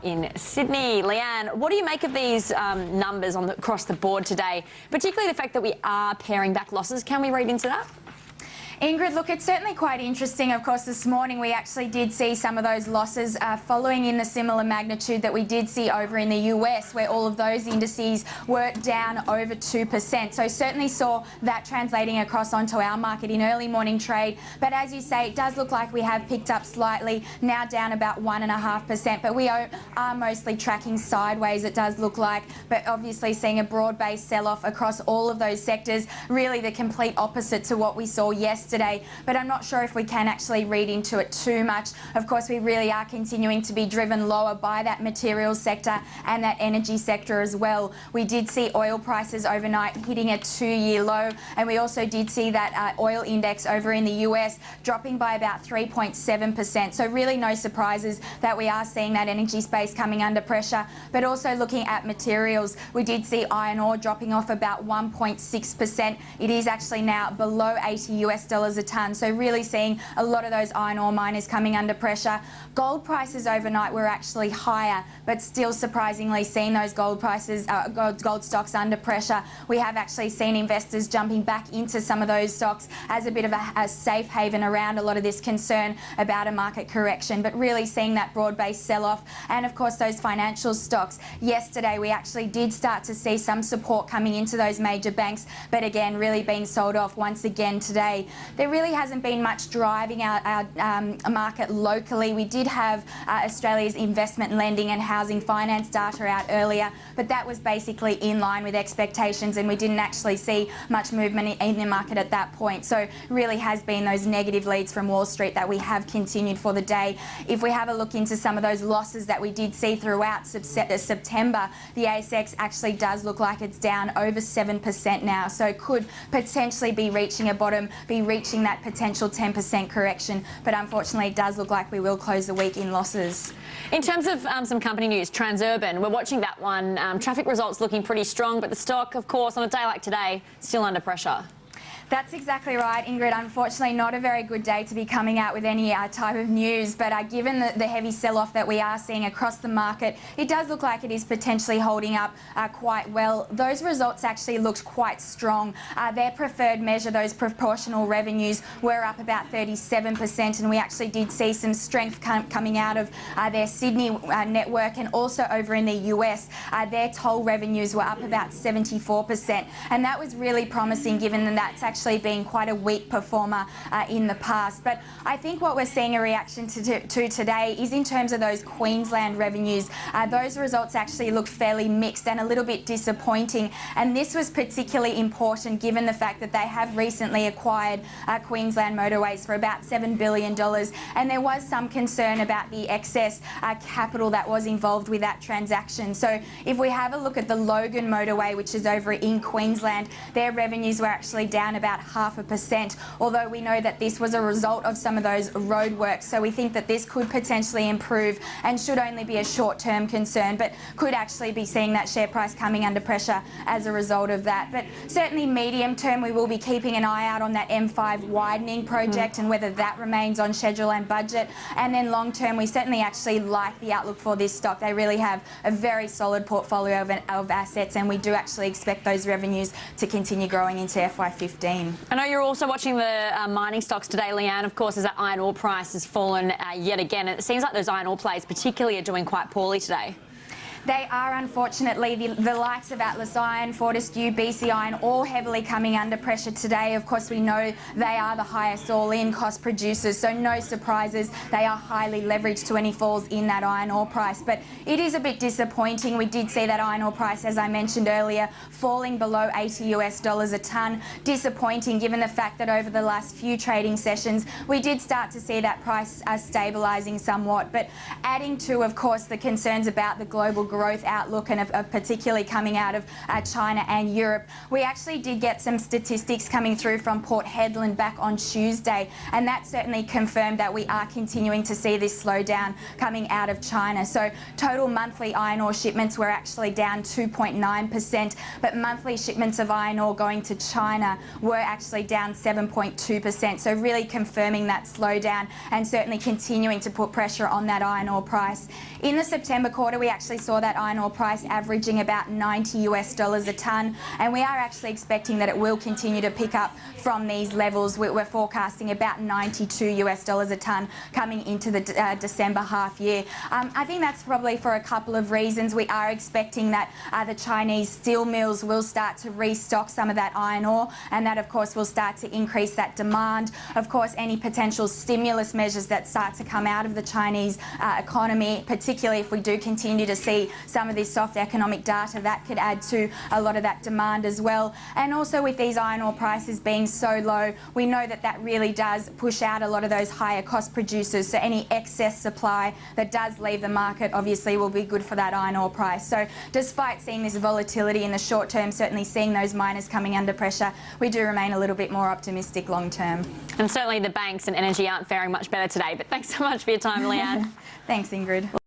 In Sydney. Leanne, what do you make of these numbers across the board today, particularly the fact that we are paring back losses? Can we read into that? Ingrid, look, it's certainly quite interesting. Of course, this morning we actually did see some of those losses following in the similar magnitude that we did see over in the US, where all of those indices were down over 2%. So certainly saw that translating across onto our market in early morning trade. But as you say, it does look like we have picked up slightly, now down about 1.5%. But we are mostly tracking sideways, it does look like. But obviously seeing a broad-based sell-off across all of those sectors, really the complete opposite to what we saw yesterday. But I'm not sure if we can actually read into it too much. Of course, we really are continuing to be driven lower by that materials sector and that energy sector as well. We did see oil prices overnight hitting a 2-year low, and we also did see that oil index over in the US dropping by about 3.7%. So really no surprises that we are seeing that energy space coming under pressure. But also looking at materials, we did see iron ore dropping off about 1.6%. It is actually now below $80 a tonne, so really seeing a lot of those iron ore miners coming under pressure. Gold prices overnight were actually higher, but still surprisingly seeing those gold prices, gold stocks under pressure. We have actually seen investors jumping back into some of those stocks as a bit of a safe haven around a lot of this concern about a market correction, but really seeing that broad-based sell-off. And of course those financial stocks, yesterday we actually did start to see some support coming into those major banks, but again really being sold off once again today. There really hasn't been much driving our market locally. We did have Australia's investment lending and housing finance data out earlier, but that was basically in line with expectations, and we didn't actually see much movement in the market at that point. So really has been those negative leads from Wall Street that we have continued for the day. If we have a look into some of those losses that we did see throughout September, the ASX actually does look like it's down over 7% now, so could potentially be reaching a bottom, be reaching that potential 10% correction, but unfortunately it does look like we will close the week in losses. In terms of some company news, Transurban, we're watching that one. Traffic results looking pretty strong, but the stock, of course, on a day like today, still under pressure. That's exactly right, Ingrid. Unfortunately, not a very good day to be coming out with any type of news, but given the heavy sell-off that we are seeing across the market, it does look like it is potentially holding up quite well. Those results actually looked quite strong. Their preferred measure, those proportional revenues, were up about 37%, and we actually did see some strength coming out of their Sydney network, and also over in the US, their toll revenues were up about 74%, and that was really promising given that that's actually been quite a weak performer in the past. But I think what we're seeing a reaction to today is in terms of those Queensland revenues. Those results actually look fairly mixed and a little bit disappointing, and this was particularly important given the fact that they have recently acquired Queensland Motorways for about $7 billion, and there was some concern about the excess capital that was involved with that transaction. So if we have a look at the Logan Motorway, which is over in Queensland, their revenues were actually down about 0.5%, although we know that this was a result of some of those roadworks. So we think that this could potentially improve and should only be a short-term concern, but could actually be seeing that share price coming under pressure as a result of that. But certainly medium term, we will be keeping an eye out on that M5 widening project and whether that remains on schedule and budget. And then long term, we certainly actually like the outlook for this stock. They really have a very solid portfolio of assets, and we do actually expect those revenues to continue growing into FY15. I know you're also watching the mining stocks today, Leanne, of course, as that iron ore price has fallen yet again. And it seems like those iron ore plays particularly are doing quite poorly today. They are, unfortunately, the likes of Atlas Iron, Fortescue, BC Iron, all heavily coming under pressure today. Of course, we know they are the highest all-in cost producers, so no surprises. They are highly leveraged to any falls in that iron ore price. But it is a bit disappointing. We did see that iron ore price, as I mentioned earlier, falling below $80 a tonne. Disappointing given the fact that over the last few trading sessions, we did start to see that price stabilising somewhat. But adding to, of course, the concerns about the global growth outlook, and particularly coming out of China and Europe. We actually did get some statistics coming through from Port Hedland back on Tuesday, and that certainly confirmed that we are continuing to see this slowdown coming out of China. So total monthly iron ore shipments were actually down 2.9%, but monthly shipments of iron ore going to China were actually down 7.2%. So really confirming that slowdown and certainly continuing to put pressure on that iron ore price. In the September quarter, we actually saw that iron ore price averaging about $90 a tonne, and we are actually expecting that it will continue to pick up from these levels. We're forecasting about $92 a tonne coming into the December half year. I think that's probably for a couple of reasons. We are expecting that the Chinese steel mills will start to restock some of that iron ore, and that of course will start to increase that demand. Of course, any potential stimulus measures that start to come out of the Chinese economy, particularly if we do continue to see some of this soft economic data, that could add to a lot of that demand as well. And also with these iron ore prices being so low, we know that that really does push out a lot of those higher cost producers. So any excess supply that does leave the market obviously will be good for that iron ore price. So despite seeing this volatility in the short term, certainly seeing those miners coming under pressure, we do remain a little bit more optimistic long term. And certainly the banks and energy aren't faring much better today, but thanks so much for your time, Leanne. Thanks, Ingrid.